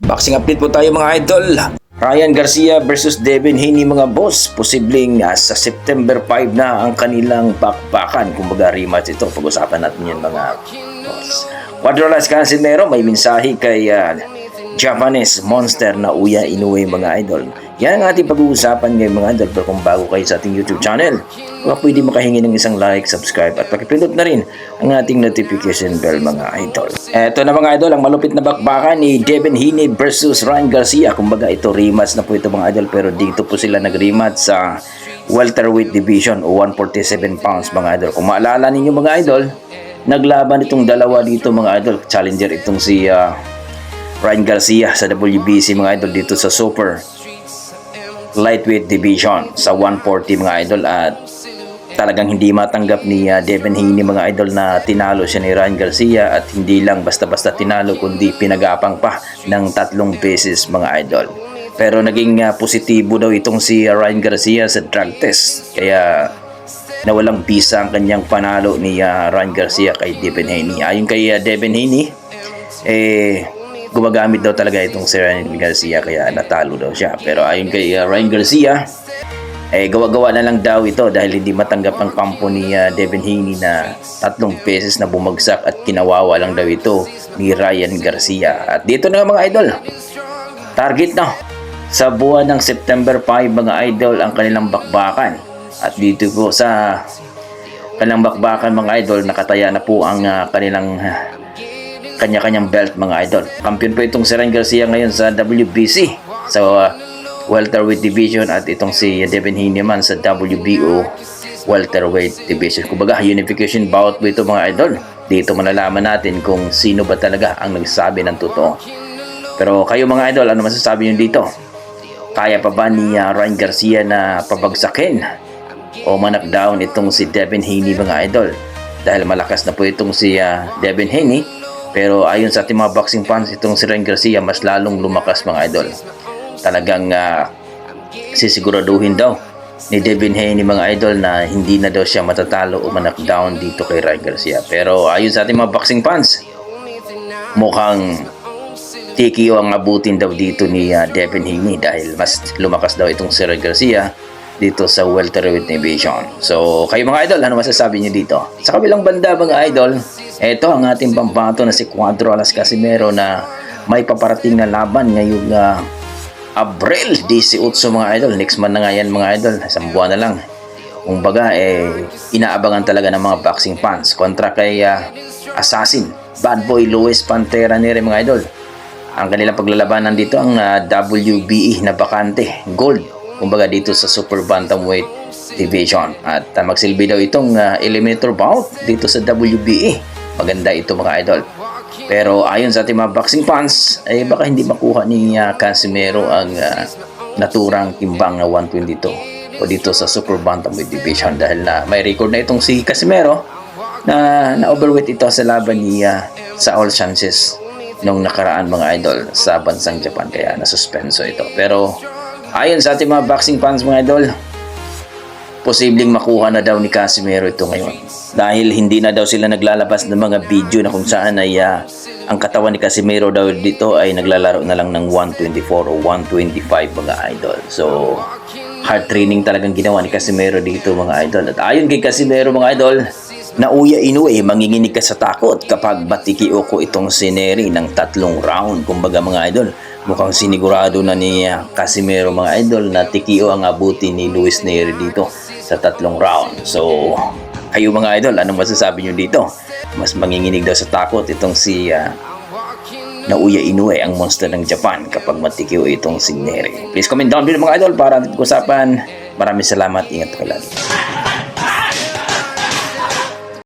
Boxing update po tayo mga idol. Ryan Garcia versus Devin Haney mga boss. Posibleng sa September 5 na ang kanilang bakbakan. Kumbaga rematch ito. Pag-usapan natin yan mga boss. Quadralas Casimero may mensahe kay Japanese monster na Uya Inoue mga idol. Yan ang ating pag-uusapan ngayon mga idol. Pero kung bago kayo sa ating YouTube channel, baka pwede makahingi ng isang like, subscribe at pakipindot na rin ang ating notification bell mga idol. Eto na mga idol, ang malupit na bakbakan ni Devin Haney versus Ryan Garcia. Kumbaga ito rematch na po ito mga idol, pero dito po sila nag-rematch sa welterweight division o 147 pounds mga idol. Kung maalala ninyo mga idol, naglaban itong dalawa dito mga idol. Challenger itong si Ryan Garcia sa WBC mga idol dito sa super lightweight division sa 140 mga idol, at talagang hindi matanggap ni Devin Haney mga idol na tinalo siya ni Ryan Garcia, at hindi lang basta-basta tinalo kundi pinagapang pa ng 3 beses mga idol. Pero naging positibo daw itong si Ryan Garcia sa drug test, kaya nawalang bisa ang kanyang panalo ni Ryan Garcia kay Devin Haney. Ayon kay Devin Haney, gumagamit daw talaga itong si Ryan Garcia kaya natalo daw siya. Pero ayon kay Ryan Garcia, gawa-gawa na lang daw ito dahil hindi matanggap ang kampo ni Devin Haney na 3 beses na bumagsak at kinawawa lang daw ito ni Ryan Garcia. At dito na mga idol, target na sa buwan ng September 5 mga idol ang kanilang bakbakan. At dito po sa kanilang bakbakan mga idol, nakataya na po ang kanilang kanya-kanyang belt mga idol. Kampiyon po itong si Ryan Garcia ngayon sa WBC sa welterweight division, at itong si Devin Haney man sa WBO welterweight division. Kumbaga unification bout po ito mga idol. Dito malalaman natin kung sino ba talaga ang nagsabi ng totoo. Pero kayo mga idol, ano masasabi niyo dito? Kaya pa ba ni Ryan Garcia na pabagsakin o manakdown itong si Devin Haney mga idol? Dahil malakas na po itong si Devin Haney, pero ayon sa ating mga boxing fans, itong si Ryan Garcia mas lalong lumakas mga idol. Talagang sisiguraduhin daw ni Devin Haney mga idol na hindi na daw siya matatalo o manakdown dito kay Ryan Garcia. Pero ayon sa ating mga boxing fans, mukhang TKO ang abutin daw dito ni Devin Haney dahil mas lumakas daw itong si Ryan Garcia dito sa welterweight division. So kayo mga idol, ano masasabi niyo dito? Sa kabilang banda mga idol, ito ang ating pambato na si Quadralas Casimero na may paparating na laban ngayong Abril 18 mga idol. Next month na nga yan mga idol, isang buwan na lang. Kung baga inaabangan talaga ng mga boxing fans kontra kay Assassin Bad Boy Luis Pantera Neri mga idol. Ang kanilang paglalabanan dito ang WBE na bakante gold, kumbaga dito sa super bantamweight division, at magsilbi daw itong eliminator bout dito sa WBE. Maganda ito mga idol. Pero ayon sa ating mga boxing fans, baka hindi makuha ni Casimero ang naturang timbang na 122 o dito sa super bantamweight division, dahil na may record na itong si Casimero na overweight ito sa laban ni sa All Chances nung nakaraan mga idol sa bansang Japan, kaya nasuspenso ito. Pero ayon sa ating mga boxing fans mga idol, posibleng makuha na daw ni Casimero ito ngayon, dahil hindi na daw sila naglalabas ng mga video na kung saan ay ang katawan ni Casimero daw dito ay naglalaro na lang ng 124 o 125 mga idol. So hard training talagang ginawa ni Casimero dito mga idol. At ayon kay Casimero mga idol, na Uya Inoue, manginginig ka sa takot kapag batikio ko itong si Neri ng 3 round. Kumbaga mga idol, mukhang sinigurado na ni Casimero mga idol na tikio ang abuti ni Luis Neri dito sa 3 round. So kayo mga idol, anong masasabi nyo dito? Mas manginginig daw sa takot itong si na Uya Inoue, ang monster ng Japan, kapag matikio itong si Neri. Please comment down below mga idol para natin pag-usapan. Maraming salamat, ingat kayo lagi.